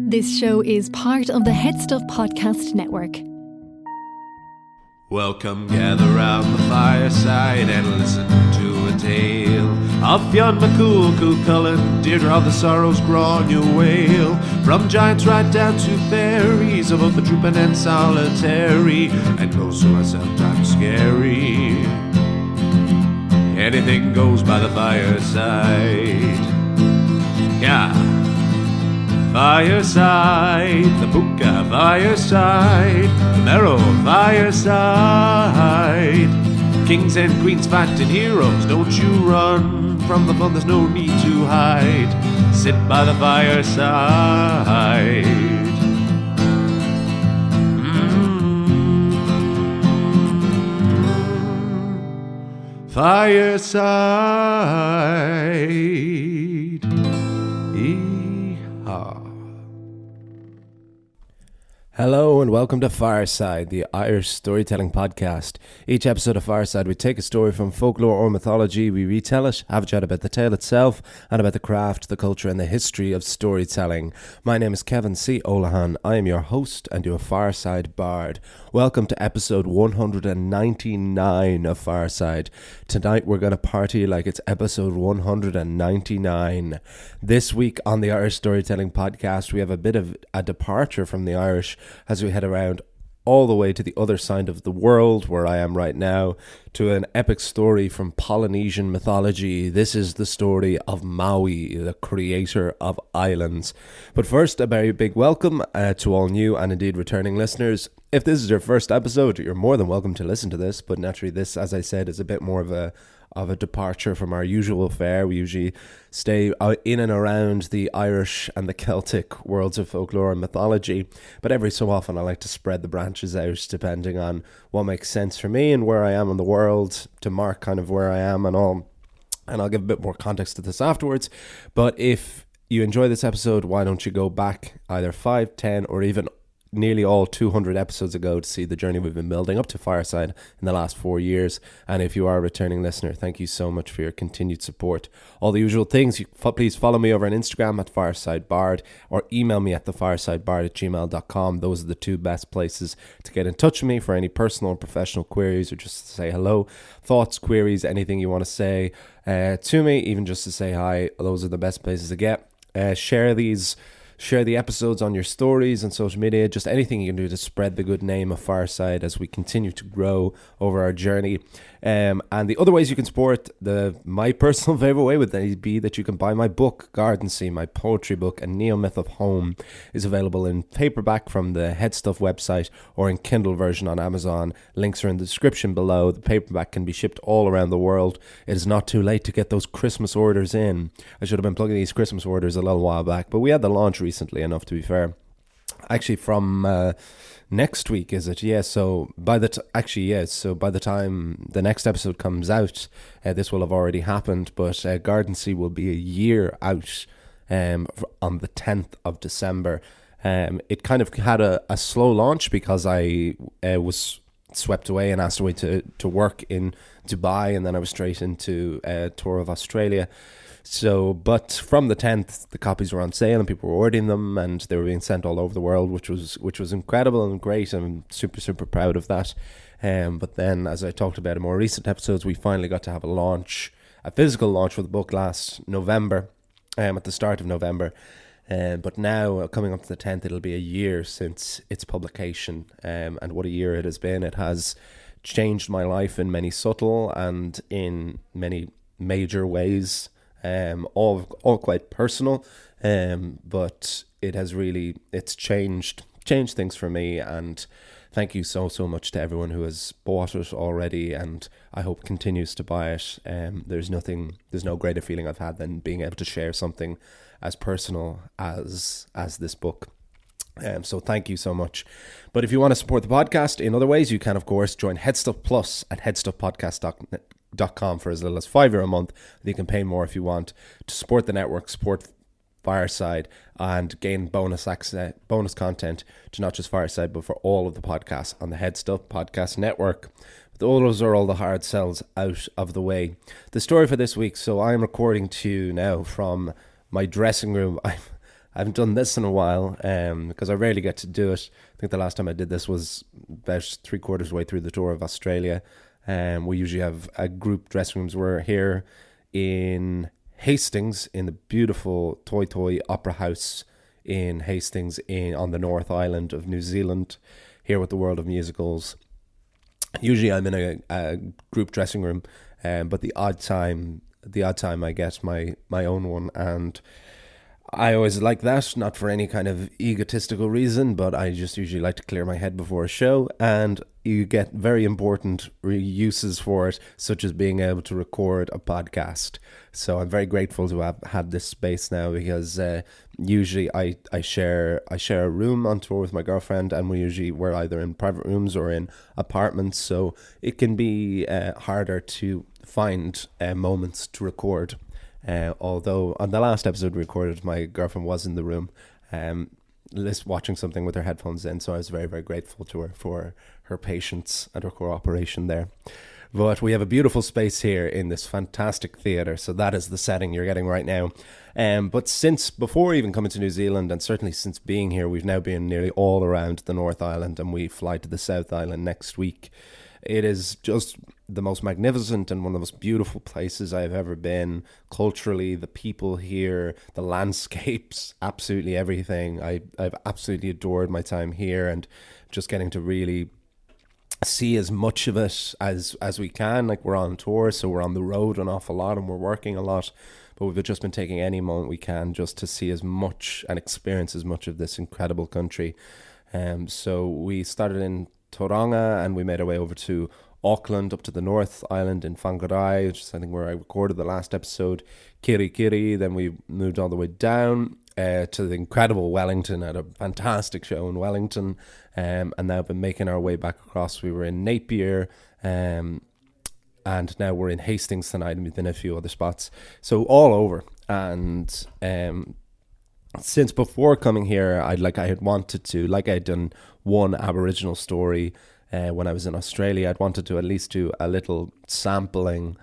This show is part of the Head Stuff Podcast Network. Welcome, gather round the fireside and listen to a tale of Fionn McCool, Cú Chulainn, Deirdre of the Sorrows, Grawn your wail. From giants right down to fairies, of both the drooping and solitary, and those who are sometimes scary. Anything goes by the fireside. Yeah. Fireside, the Puka Fireside, the Marrow Fireside. Kings and queens fighting heroes, don't you run from the fun, there's no need to hide. Sit by the fireside. Fireside. Hello and welcome to Fireside, the Irish storytelling podcast. Each episode of Fireside, we take a story from folklore or mythology, we retell it, have a chat about the tale itself, and about the craft, the culture, and the history of storytelling. My name is Kevin C. O'Lahan. I am your host and your Fireside Bard. Welcome to episode 199 of Fireside. Tonight we're going to party like it's episode 199. This week on the Irish Storytelling Podcast, we have a bit of a departure from the Irish as we head around all the way to the other side of the world, where I am right now, to an epic story from Polynesian mythology. This is the story of Maui, the creator of islands. But first, a very big welcome to all new and indeed returning listeners. If this is your first episode, you're more than welcome to listen to this, but naturally this, as I said, is a bit more of a departure from our usual fare. We usually stay in and around the Irish and the Celtic worlds of folklore and mythology, but every so often I like to spread the branches out depending on what makes sense for me and where I am in the world, to mark kind of where I am and all. And I'll give a bit more context to this afterwards. But if you enjoy this episode, why don't you go back either 5, 10 or even nearly all 200 episodes ago to see the journey we've been building up to Fireside in the last 4 years. And if you are a returning listener, thank you so much for your continued support. All the usual things, please follow me over on Instagram at FiresideBard or email me at thefiresideBard@gmail.com. Those are the two best places to get in touch with me for any personal or professional queries, or just to say hello, thoughts, queries, anything you want to say to me, even just to say hi. Those are the best places to get. Share the episodes on your stories and social media, just anything you can do to spread the good name of Fireside as we continue to grow over our journey. And the other ways you can support, my personal favourite way would be that you can buy my book, Garden Sea, my poetry book, A Neo-Myth of Home, is available in paperback from the Head Stuff website or in Kindle version on Amazon. Links are in the description below. The paperback can be shipped all around the world. It is not too late to get those Christmas orders in. I should have been plugging these Christmas orders a little while back, but we had the launch recently enough, to be fair. Actually, from next week, is it? Yeah. So by the time the next episode comes out, this will have already happened. But Garden Sea will be a year out on the 10th of December. It kind of had a slow launch because I was swept away and asked away to work in Dubai, and then I was straight into a tour of Australia. So, but from the 10th, the copies were on sale and people were ordering them, and they were being sent all over the world, which was incredible and great. I'm super, super proud of that. But then, as I talked about in more recent episodes, we finally got to have a physical launch for the book last November, at the start of November. But now, coming up to the 10th, it'll be a year since its publication. And what a year it has been. It has changed my life in many subtle and in many major ways. All quite personal, but it's changed things for me, and thank you so much to everyone who has bought it already, and I hope continues to buy it. There's no greater feeling I've had than being able to share something as personal as this book. So thank you so much. But if you want to support the podcast in other ways, you can of course join Headstuff Plus at headstuffpodcast.com for as little as €5 a month. You can pay more if you want to support the network, support Fireside, and gain bonus content to not just Fireside but for all of the podcasts on the Headstuff Podcast Network. Those are all the hard sells out of the way. The story for this week. So I am recording to you now from my dressing room. I haven't done this in a while because I rarely get to do it. I think the last time I did this was about 3/4 way through the tour of Australia. We usually have a group dressing rooms. We're here in Hastings, in the beautiful Toi Toi Opera House in Hastings on the North Island of New Zealand, here with the world of musicals. Usually I'm in a group dressing room, but the odd time I get my own one, and I always like that, not for any kind of egotistical reason, but I just usually like to clear my head before a show, and you get very important uses for it, such as being able to record a podcast. So I'm very grateful to have had this space now, because usually I share a room on tour with my girlfriend, and we're either in private rooms or in apartments, so it can be harder to find moments to record. Although on the last episode we recorded, my girlfriend was in the room watching something with her headphones in, so I was very, very grateful to her for her patience and her cooperation there. But we have a beautiful space here in this fantastic theatre, so that is the setting you're getting right now. But since before even coming to New Zealand, and certainly since being here, we've now been nearly all around the North Island, and we fly to the South Island next week. It is just the most magnificent and one of the most beautiful places I've ever been. Culturally, the people here, the landscapes, absolutely everything. I've absolutely adored my time here, and just getting to really see as much of it as we can. Like, we're on tour, so we're on the road an awful lot and we're working a lot, but we've just been taking any moment we can just to see as much and experience as much of this incredible country. So we started in Tauranga, and we made our way over to Auckland, up to the North Island in Whangarei, which is I think where I recorded the last episode, Kirikiri. Then we moved all the way down to the incredible Wellington, had a fantastic show in Wellington, and now been making our way back across. We were in Napier, and now we're in Hastings tonight, and we've been in a few other spots, so all over. And since before coming here, I had wanted to, like I had done one Aboriginal story when I was in Australia, I'd wanted to at least do a little sampling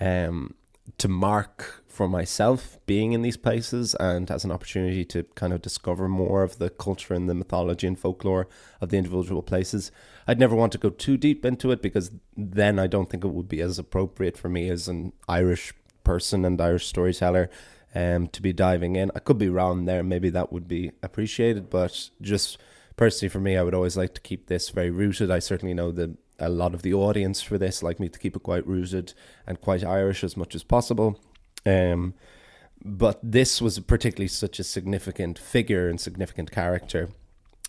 to mark for myself being in these places, and as an opportunity to kind of discover more of the culture and the mythology and folklore of the individual places. I'd never want to go too deep into it, because then I don't think it would be as appropriate for me as an Irish person and Irish storyteller to be diving in. I could be wrong there, maybe that would be appreciated, but just personally for me, I would always like to keep this very rooted. I certainly know that a lot of the audience for this like me to keep it quite rooted and quite Irish as much as possible. But this was particularly such a significant figure and significant character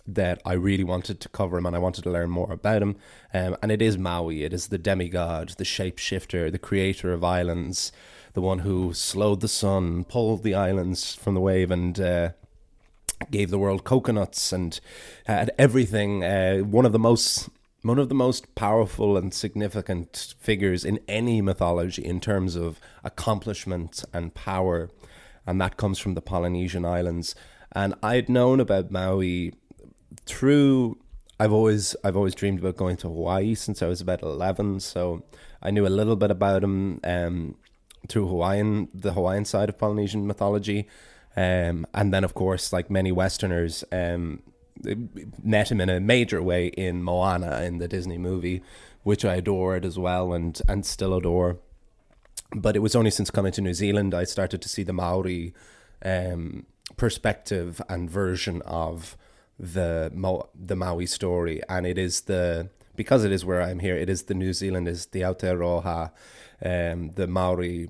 that I really wanted to cover him, and I wanted to learn more about him. And it is Maui. It is the demi-god, the shapeshifter, the creator of islands, the one who slowed the sun, pulled the islands from the wave, and gave the world coconuts, and had everything. One of the most powerful and significant figures in any mythology in terms of accomplishment and power, and that comes from the Polynesian islands. And I'd known about Maui through, I've always dreamed about going to Hawaii since I was about 11, so I knew a little bit about him through the Hawaiian side of Polynesian mythology. And then, of course, like many Westerners, met him in a major way in Moana, in the Disney movie, which I adored as well, and still adore. But it was only since coming to New Zealand I started to see the Maori perspective and version of the Maui story. And it is because it is where I'm here, it is the New Zealand, is the Aotearoa, the Maori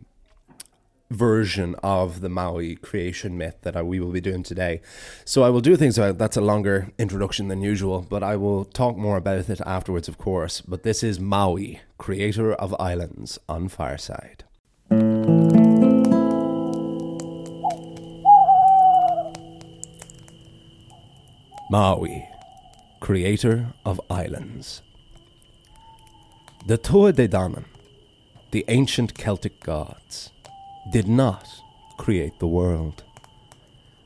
version of the Maui creation myth that we will be doing today. So I will do things about that's a longer introduction than usual, but I will talk more about it afterwards, of course. But this is Maui, creator of islands, on Fireside. Maui, creator of islands. The Tuatha, the ancient Celtic gods, did not create the world.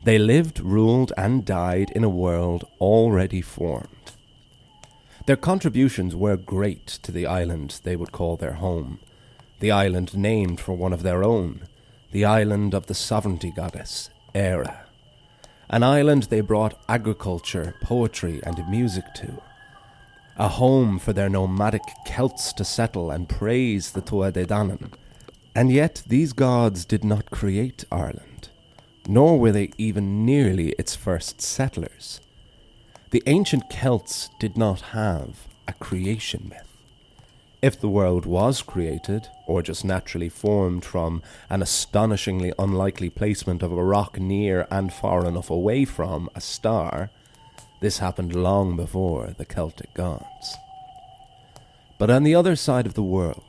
They lived, ruled, and died in a world already formed. Their contributions were great to the island they would call their home, the island named for one of their own, the island of the sovereignty goddess, Era. An island they brought agriculture, poetry, and music to. A home for their nomadic Celts to settle and praise the Tuatha Dé Danann. And yet these gods did not create Ireland, nor were they even nearly its first settlers. The ancient Celts did not have a creation myth. If the world was created, or just naturally formed from an astonishingly unlikely placement of a rock near and far enough away from a star, this happened long before the Celtic gods. But on the other side of the world,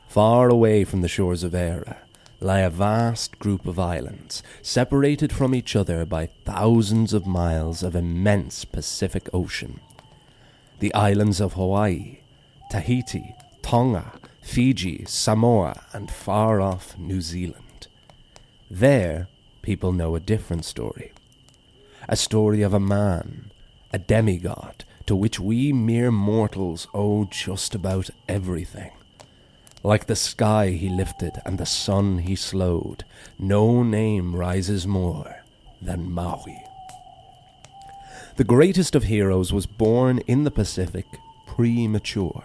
far away from the shores of Eire, lie a vast group of islands, separated from each other by thousands of miles of immense Pacific Ocean. The islands of Hawaii, Tahiti, Tonga, Fiji, Samoa, and far-off New Zealand. There, people know a different story. A story of a man, a demi-god, to which we mere mortals owe just about everything. Like the sky he lifted and the sun he slowed, no name rises more than Maui. The greatest of heroes was born in the Pacific, premature.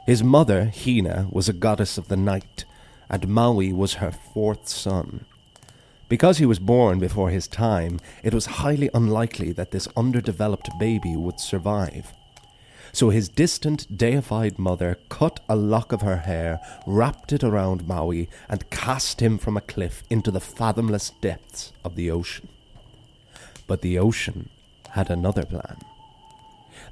His mother, Hina, was a goddess of the night, and Maui was her fourth son. Because he was born before his time, it was highly unlikely that this underdeveloped baby would survive. So his distant, deified mother cut a lock of her hair, wrapped it around Maui, and cast him from a cliff into the fathomless depths of the ocean. But the ocean had another plan.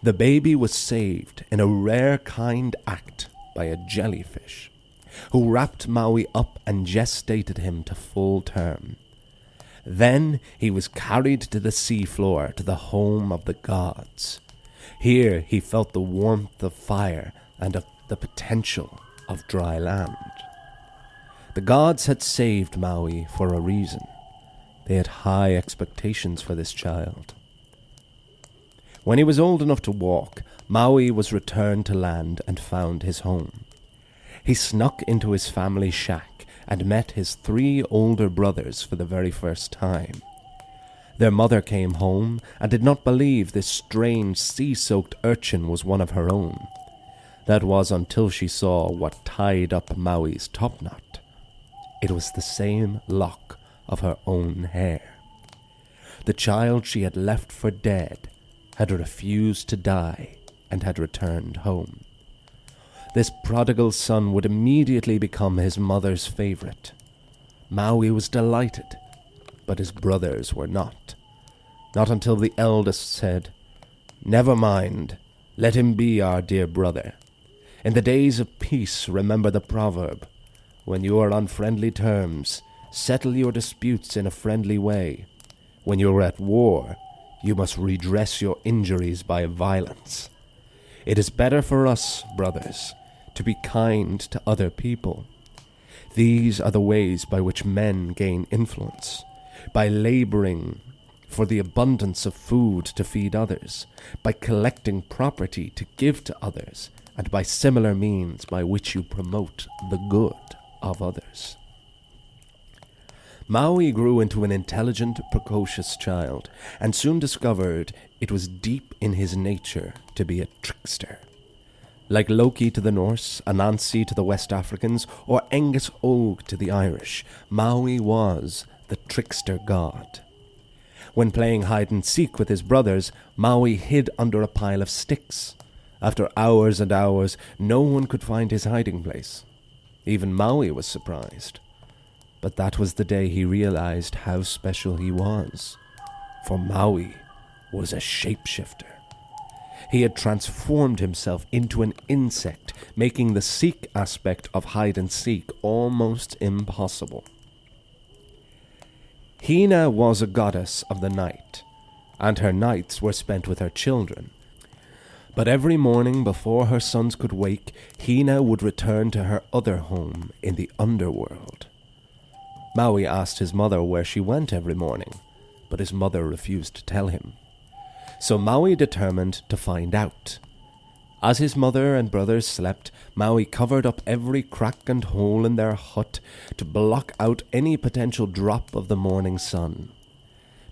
The baby was saved in a rare kind act by a jellyfish, who wrapped Maui up and gestated him to full term. Then he was carried to the seafloor, to the home of the gods. Here he felt the warmth of fire and of the potential of dry land. The gods had saved Maui for a reason. They had high expectations for this child. When he was old enough to walk, Maui was returned to land and found his home. He snuck into his family shack and met his 3 older brothers for the very first time. Their mother came home and did not believe this strange sea-soaked urchin was one of her own. That was until she saw what tied up Maui's topknot. It was the same lock of her own hair. The child she had left for dead had refused to die and had returned home. This prodigal son would immediately become his mother's favourite. Maui was delighted, but his brothers were not. Not until the eldest said, "Never mind, let him be our dear brother. In the days of peace, remember the proverb. When you are on friendly terms, settle your disputes in a friendly way. When you are at war, you must redress your injuries by violence. It is better for us, brothers, to be kind to other people. These are the ways by which men gain influence, by laboring for the abundance of food to feed others, by collecting property to give to others, and by similar means by which you promote the good of others." Maui grew into an intelligent, precocious child, and soon discovered it was deep in his nature to be a trickster. Like Loki to the Norse, Anansi to the West Africans, or Angus Og to the Irish, Maui was the trickster god. When playing hide-and-seek with his brothers, Maui hid under a pile of sticks. After hours and hours, no one could find his hiding place. Even Maui was surprised. But that was the day he realized how special he was. For Maui was a shapeshifter. He had transformed himself into an insect, making the seek aspect of hide-and-seek almost impossible. Hina was a goddess of the night, and her nights were spent with her children. But every morning before her sons could wake, Hina would return to her other home in the underworld. Maui asked his mother where she went every morning, but his mother refused to tell him. So Maui determined to find out. As his mother and brothers slept, Maui covered up every crack and hole in their hut to block out any potential drop of the morning sun.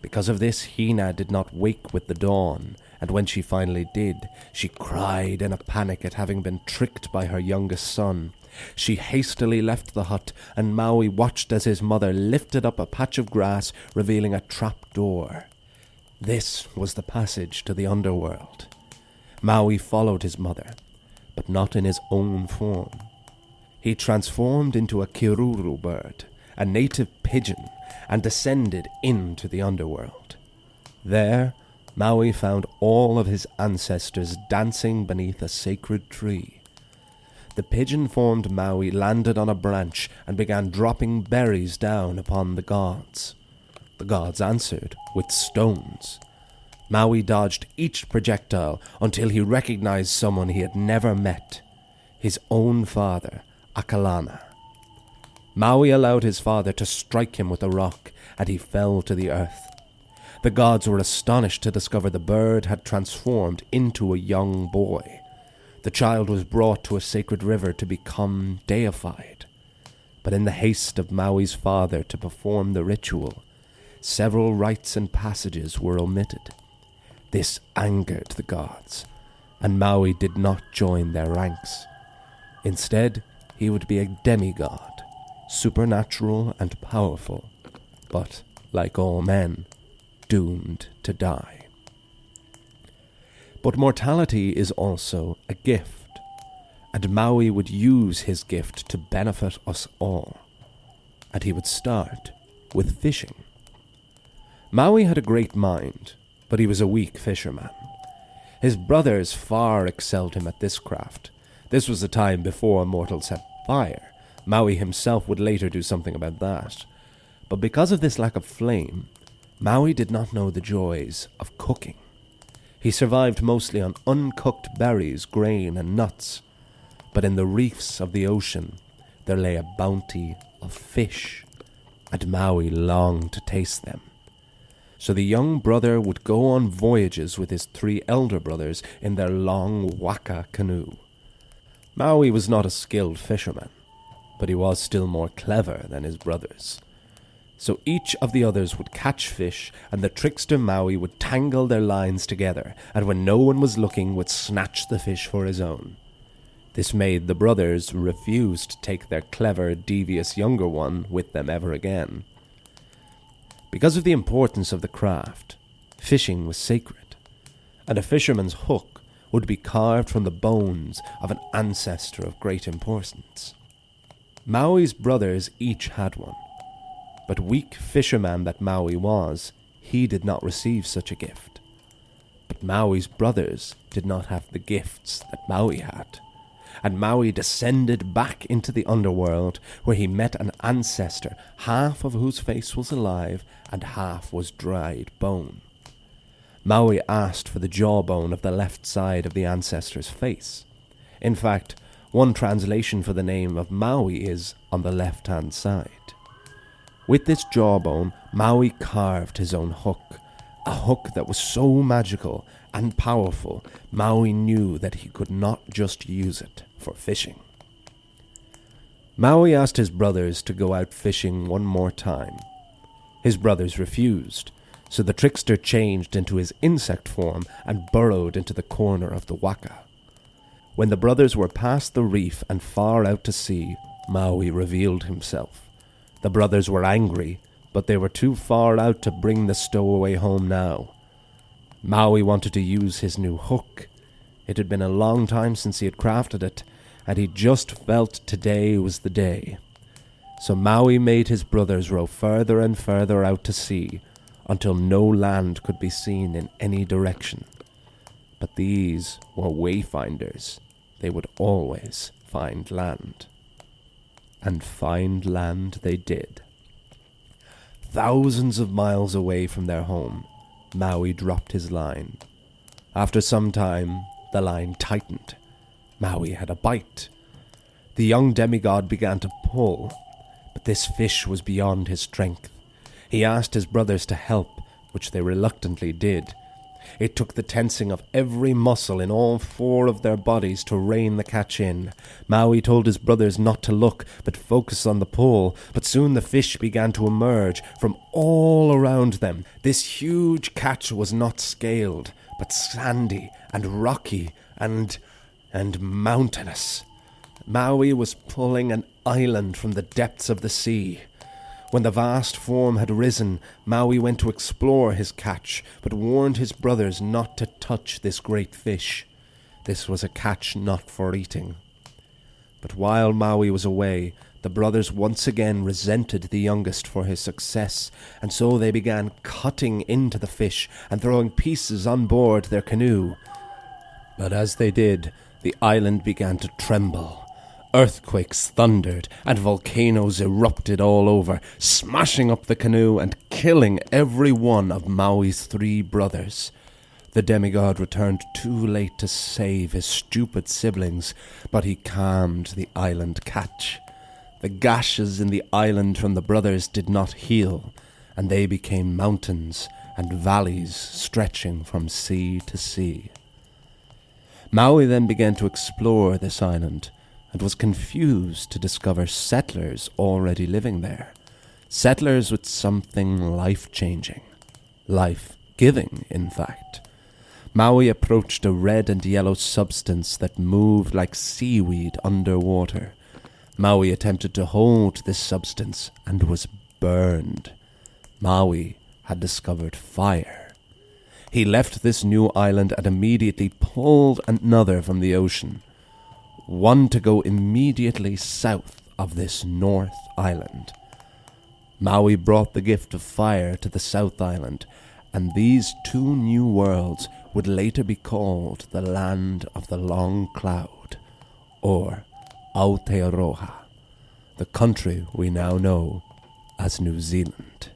Because of this, Hina did not wake with the dawn, and when she finally did, she cried in a panic at having been tricked by her youngest son. She hastily left the hut, and Maui watched as his mother lifted up a patch of grass, revealing a trap door. This was the passage to the underworld. Maui followed his mother, but not in his own form. He transformed into a kiruru bird, a native pigeon, and descended into the underworld. There, Maui found all of his ancestors dancing beneath a sacred tree. The pigeon-formed Maui landed on a branch and began dropping berries down upon the gods. The gods answered with stones. Maui dodged each projectile until he recognized someone he had never met, his own father, Akalana. Maui allowed his father to strike him with a rock, and he fell to the earth. The gods were astonished to discover the bird had transformed into a young boy. The child was brought to a sacred river to become deified. But in the haste of Maui's father to perform the ritual, several rites and passages were omitted. This angered the gods, and Maui did not join their ranks. Instead, he would be a demi-god, supernatural and powerful, but, like all men, doomed to die. But mortality is also a gift, and Maui would use his gift to benefit us all. And he would start with fishing. Maui had a great mind, but he was a weak fisherman. His brothers far excelled him at this craft. This was the time before mortals had fire. Maui himself would later do something about that. But because of this lack of flame, Maui did not know the joys of cooking. He survived mostly on uncooked berries, grain, and nuts. But in the reefs of the ocean, there lay a bounty of fish, and Maui longed to taste them. So the young brother would go on voyages with his 3 elder brothers in their long waka canoe. Maui was not a skilled fisherman, but he was still more clever than his brothers. So each of the others would catch fish, and the trickster Maui would tangle their lines together, and when no one was looking, would snatch the fish for his own. This made the brothers refuse to take their clever, devious younger one with them ever again. Because of the importance of the craft, fishing was sacred, and a fisherman's hook would be carved from the bones of an ancestor of great importance. Maui's brothers each had one, but weak fisherman that Maui was, he did not receive such a gift. But Maui's brothers did not have the gifts that Maui had, and Maui descended back into the underworld, where he met an ancestor, half of whose face was alive and half was dried bone. Maui asked for the jawbone of the left side of the ancestor's face. In fact, one translation for the name of Maui is on the left-hand side. With this jawbone, Maui carved his own hook, a hook that was so magical and powerful, Maui knew that he could not just use it for fishing. Maui asked his brothers to go out fishing one more time. His brothers refused, so the trickster changed into his insect form and burrowed into the corner of the waka. When the brothers were past the reef and far out to sea, Maui revealed himself. The brothers were angry, but they were too far out to bring the stowaway home now. Maui wanted to use his new hook. It had been a long time since he had crafted it, and he just felt today was the day. So Maui made his brothers row further and further out to sea, until no land could be seen in any direction. But these were wayfinders. They would always find land. And find land they did. Thousands of miles away from their home, Maui dropped his line. After some time, the line tightened. Maui had a bite. The young demigod began to pull, but this fish was beyond his strength. He asked his brothers to help, which they reluctantly did. It took the tensing of every muscle in all 4 of their bodies to rein the catch in. Maui told his brothers not to look, but focus on the pull. But soon the fish began to emerge from all around them. This huge catch was not scaled, but sandy and rocky and mountainous. Maui was pulling an island from the depths of the sea. When the vast form had risen, Maui went to explore his catch, but warned his brothers not to touch this great fish. This was a catch not for eating. But while Maui was away, the brothers once again resented the youngest for his success, and so they began cutting into the fish and throwing pieces on board their canoe. But as they did, the island began to tremble. Earthquakes thundered, and volcanoes erupted all over, smashing up the canoe and killing every one of Maui's 3 brothers. The demigod returned too late to save his stupid siblings, but he calmed the island catch. The gashes in the island from the brothers did not heal, and they became mountains and valleys stretching from sea to sea. Maui then began to explore this island, and was confused to discover settlers already living there. Settlers with something life-changing. Life-giving, in fact. Maui approached a red and yellow substance that moved like seaweed underwater. Maui attempted to hold this substance and was burned. Maui had discovered fire. He left this new island and immediately pulled another from the ocean. One to go immediately south of this North Island. Maui brought the gift of fire to the South Island, and these 2 new worlds would later be called the Land of the Long Cloud, or Aotearoa, the country we now know as New Zealand.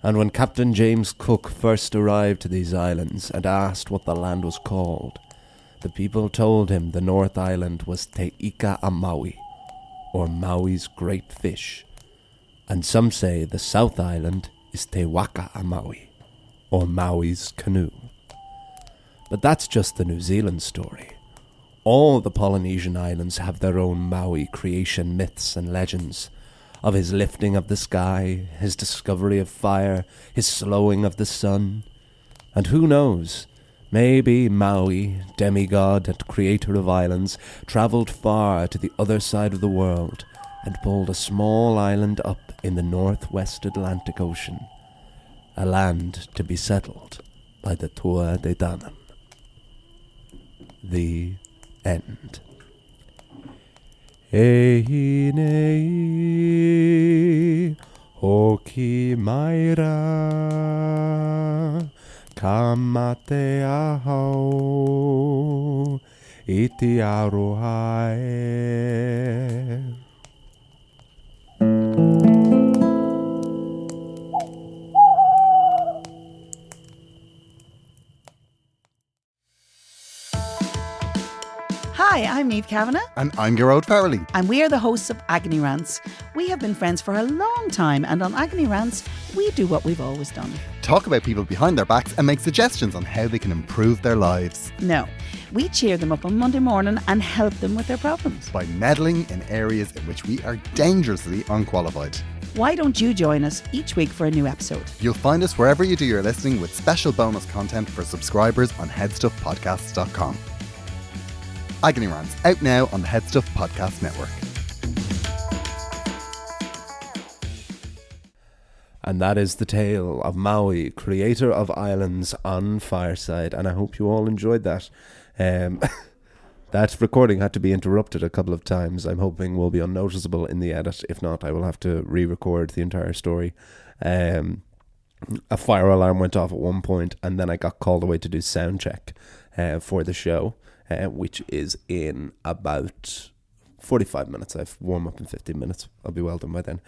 And when Captain James Cook first arrived to these islands and asked what the land was called, the people told him the North Island was Te Ika a Maui, or Maui's Great Fish, and some say the South Island is Te Waka a Maui, or Maui's Canoe. But that's just the New Zealand story. All the Polynesian islands have their own Maui creation myths and legends, of his lifting of the sky, his discovery of fire, his slowing of the sun, and who knows, maybe Maui, demi-god and creator of islands, travelled far to the other side of the world and pulled a small island up in the northwest Atlantic Ocean, a land to be settled by the Tua de Danann. The end. E nei hoki maira ka mate ahau i te aroha e. Hi, I'm Niamh Kavanagh. And I'm Gerard Farrelly. And we are the hosts of Agony Rants. We have been friends for a long time, and on Agony Rants, we do what we've always done. Talk about people behind their backs and make suggestions on how they can improve their lives. No, we cheer them up on Monday morning and help them with their problems. By meddling in areas in which we are dangerously unqualified. Why don't you join us each week for a new episode? You'll find us wherever you do your listening with special bonus content for subscribers on headstuffpodcasts.com. Agony Rants, out now on the Headstuff Podcast Network. And that is the tale of Maui, creator of islands, on Fireside. And I hope you all enjoyed that. That recording had to be interrupted a couple of times. I'm hoping will be unnoticeable in the edit. If not, I will have to re-record the entire story. A fire alarm went off at one point, and then I got called away to do sound check for the show. Which is in about 45 minutes. I've warm up in 15 minutes. I'll be well done by then.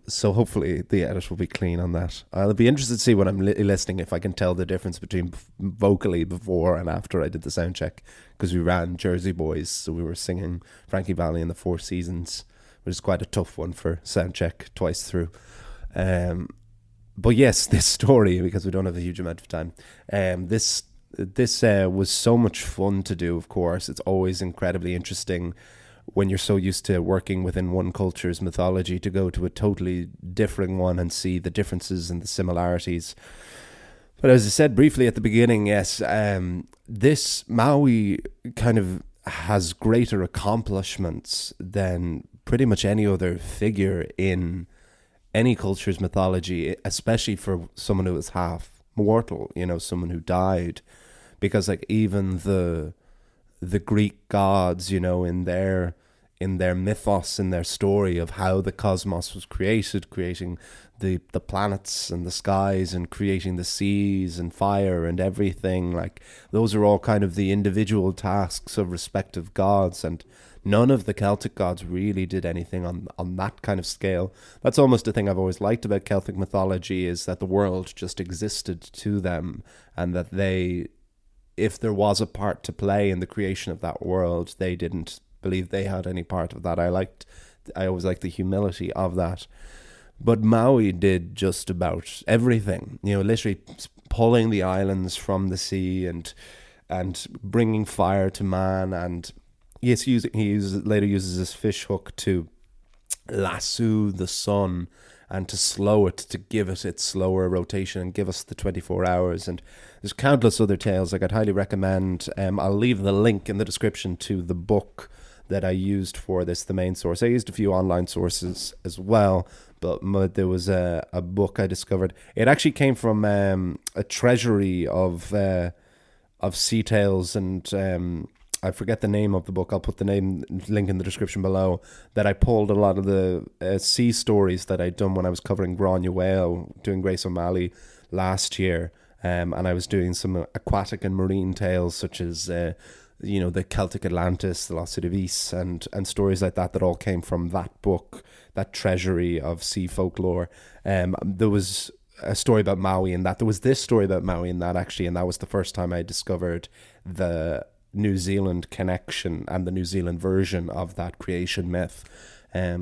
So hopefully the edit will be clean on that. I'll be interested to see when I'm listening if I can tell the difference between vocally before and after I did the sound check, because we ran Jersey Boys, so we were singing Frankie Valli and the Four Seasons, which is quite a tough one for sound check twice through. but yes, this story, because we don't have a huge amount of time, this was so much fun to do. Of course, it's always incredibly interesting when you're so used to working within one culture's mythology to go to a totally different one and see the differences and the similarities. But as I said briefly at the beginning, yes, this Maui kind of has greater accomplishments than pretty much any other figure in any culture's mythology, especially for someone who is half mortal, someone who died. Because like even the Greek gods, in their mythos, in their story of how the cosmos was created, creating the planets and the skies and creating the seas and fire and everything, like those are all kind of the individual tasks of respective gods, and none of the Celtic gods really did anything on that kind of scale. That's almost the thing I've always liked about Celtic mythology, is that the world just existed to them, and that they, if there was a part to play in the creation of that world, they didn't believe they had any part of that. I always liked the humility of that. But Maui did just about everything, literally pulling the islands from the sea and bringing fire to man. And yes, he later uses his fish hook to lasso the sun and to slow it, to give it its slower rotation and give us the 24 hours. And there's countless other tales. Like, I'd highly recommend, I'll leave the link in the description to the book that I used for this, the main source. I used a few online sources as well, but there was a book I discovered. It actually came from a treasury of sea tales, and I forget the name of the book. I'll put the link in the description below. That I pulled a lot of the sea stories that I'd done when I was covering Grania Whale, doing Grace O'Malley last year, and I was doing some aquatic and marine tales such as the Celtic Atlantis, the Lost City of Ys, and stories like that all came from that book, that treasury of sea folklore. There was a story about Maui in that. There was this story about Maui in that, actually, and that was the first time I discovered the New Zealand connection and the New Zealand version of that creation myth.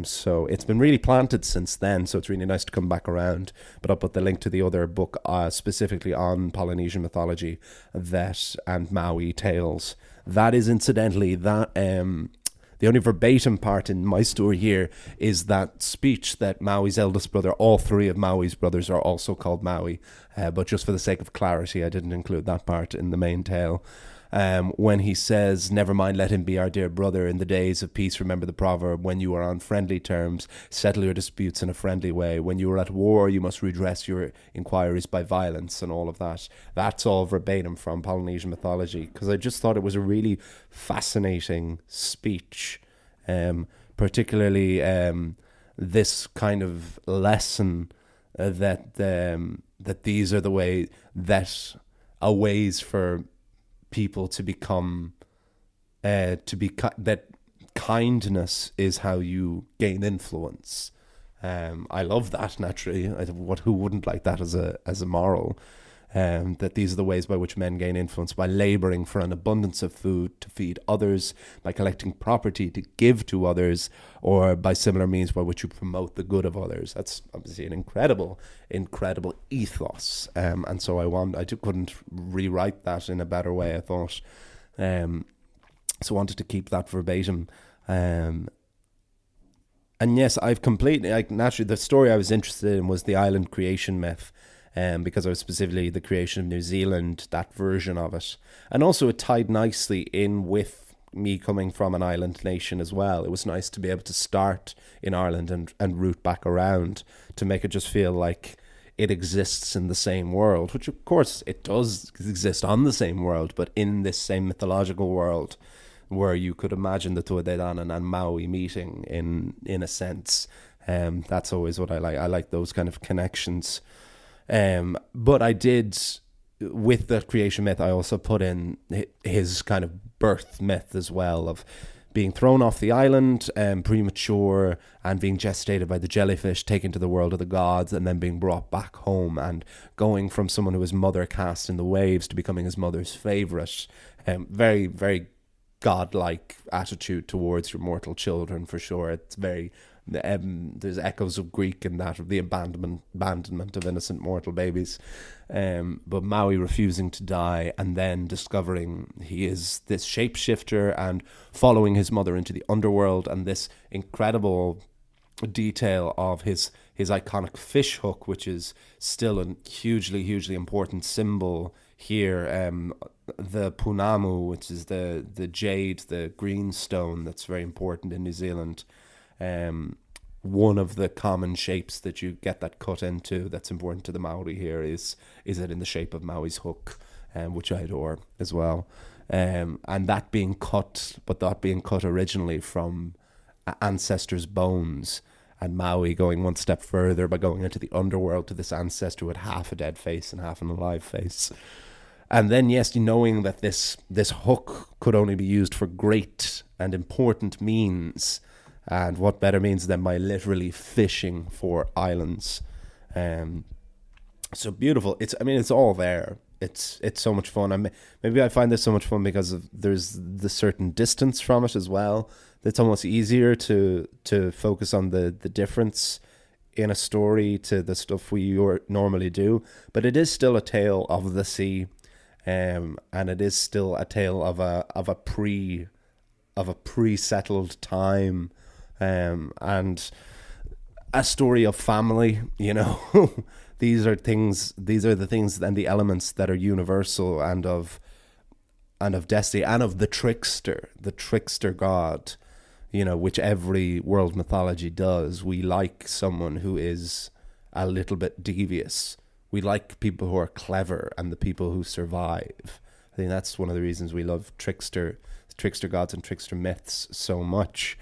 So it's been really planted since then, so it's really nice to come back around. But I'll put the link to the other book specifically on Polynesian mythology and Maui tales. That is incidentally that the only verbatim part in my story here is that speech that Maui's eldest brother, all three of Maui's brothers are also called Maui, but just for the sake of clarity I didn't include that part in the main tale. When he says, "Never mind, let him be our dear brother. In the days of peace, remember the proverb. When you are on friendly terms, settle your disputes in a friendly way. When you are at war, you must redress your inquiries by violence," and all of that. That's all verbatim from Polynesian mythology, because I just thought it was a really fascinating speech, particularly this kind of lesson that these are the way that are ways for people to become that kindness is how you gain influence. I love that, naturally. Who wouldn't like that as a moral? That these are the ways by which men gain influence: by laboring for an abundance of food to feed others, by collecting property to give to others, or by similar means by which you promote the good of others. That's obviously an incredible ethos. And so I couldn't rewrite that in a better way, I thought. So I wanted to keep that verbatim. And yes, naturally, the story I was interested in was the island creation myth. Because I was specifically the creation of New Zealand, that version of it. And also it tied nicely in with me coming from an island nation as well. It was nice to be able to start in Ireland and route back around to make it just feel like it exists in the same world, which of course it does exist on the same world, but in this same mythological world where you could imagine the Tuatha and Maui meeting in a sense. That's always what I like. I like those kind of connections. But I did, with the creation myth, I also put in his kind of birth myth as well, of being thrown off the island, premature, and being gestated by the jellyfish, taken to the world of the gods, and then being brought back home, and going from someone who was mother cast in the waves to becoming his mother's favourite. Very, very godlike attitude towards your mortal children, for sure. It's very There's echoes of Greek in that, of the abandonment of innocent mortal babies. But Maui refusing to die and then discovering he is this shapeshifter and following his mother into the underworld, and this incredible detail of his iconic fish hook, which is still a hugely important symbol here. The punamu, which is the jade, the green stone that's very important in New Zealand. One of the common shapes that you get that cut into that's important to the Maori here is it in the shape of Maui's hook, which I adore as well. And that being cut originally from ancestors' bones, and Maui going one step further by going into the underworld to this ancestor with half a dead face and half an alive face. And then, yes, knowing that this hook could only be used for great and important means, and what better means than by literally fishing for islands. So beautiful. It's all there. It's so much fun. Maybe I find this so much fun because there's the certain distance from it as well. It's almost easier to focus on the difference in a story to the stuff we normally do. But it is still a tale of the sea, and it is still a tale of a pre-settled time, and a story of family. These are the things and the elements that are universal and of destiny and of the trickster god, which every world mythology does. We like someone who is a little bit devious. We like people who are clever and the people who survive. I think that's one of the reasons we love trickster gods and trickster myths so much.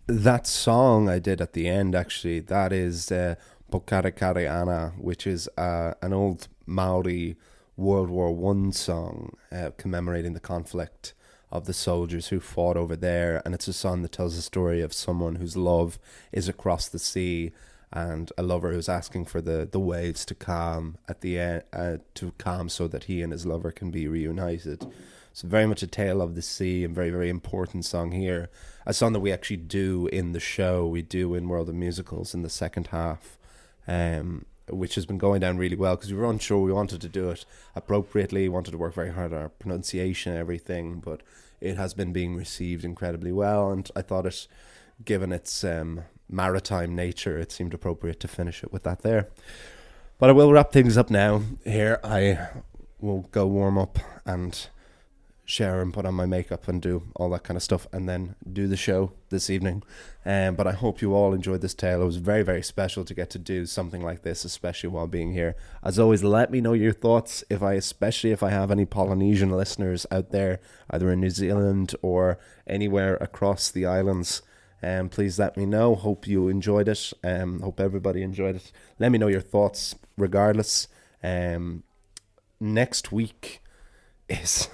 That song I did at the end, actually, that is Pokare Kare Ana, which is an old Maori World War I song commemorating the conflict of the soldiers who fought over there. And it's a song that tells the story of someone whose love is across the sea, and a lover who's asking for the waves to calm at the end, so that he and his lover can be reunited. So very much a tale of the sea, and very, very important song here. A song that we actually do in the show, we do in World of Musicals in the second half, which has been going down really well because we were unsure. We wanted to do it appropriately, wanted to work very hard on our pronunciation and everything, but it has been being received incredibly well, and I thought it, given its maritime nature, it seemed appropriate to finish it with that there. But I will wrap things up now. Here I will go warm up and shower and put on my makeup and do all that kind of stuff, and then do the show this evening. But I hope you all enjoyed this tale. It was very, very special to get to do something like this, especially while being here. As always, let me know your thoughts, especially if I have any Polynesian listeners out there, either in New Zealand or anywhere across the islands. Please let me know. Hope you enjoyed it. Hope everybody enjoyed it. Let me know your thoughts regardless. Next week is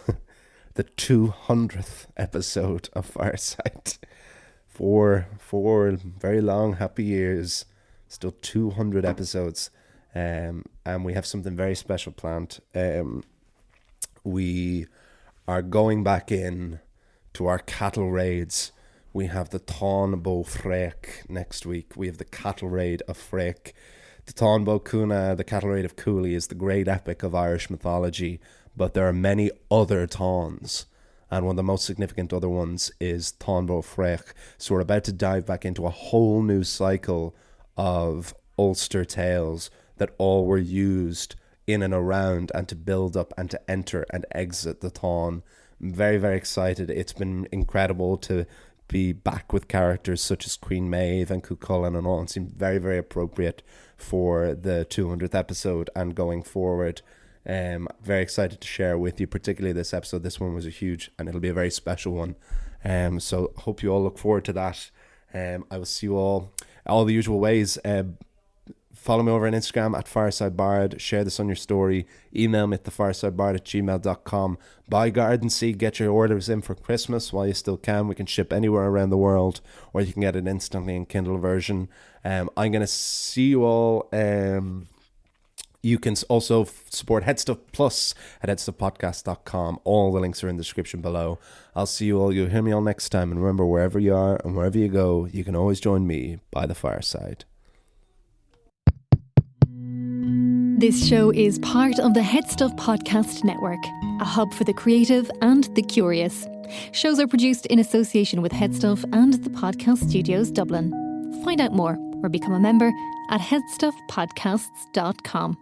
the 200th episode of Fireside. Four very long, happy years. Still 200 episodes. And we have something very special planned. We are going back in to our cattle raids. We have the Tawnbo Frek next week. We have the cattle raid of Frek. The Tawnbo Kuna, the cattle raid of Cooley, is the great epic of Irish mythology, but there are many other Tawns, and one of the most significant other ones is Tawnbo Frek. So we're about to dive back into a whole new cycle of Ulster tales that all were used in and around and to build up and to enter and exit the Tawn. I'm very, very excited. It's been incredible to be back with characters such as Queen Maeve and Cuchulainn and all. It seemed very, very appropriate for the 200th episode and going forward. Very excited to share with you, particularly this episode. This one was a huge, and it'll be a very special one. So hope you all look forward to that. I will see you all the usual ways. Follow me over on Instagram at FiresideBard. Share this on your story. Email me at thefiresidebard@gmail.com. Buy garden seed. Get your orders in for Christmas while you still can. We can ship anywhere around the world, or you can get it instantly in Kindle version. I'm going to see you all. You can also support Headstuff Plus at headstuffpodcast.com. All the links are in the description below. I'll see you all. You'll hear me all next time. And remember, wherever you are and wherever you go, you can always join me by the fireside. This show is part of the Headstuff Podcast Network, a hub for the creative and the curious. Shows are produced in association with Headstuff and the Podcast Studios Dublin. Find out more or become a member at headstuffpodcasts.com.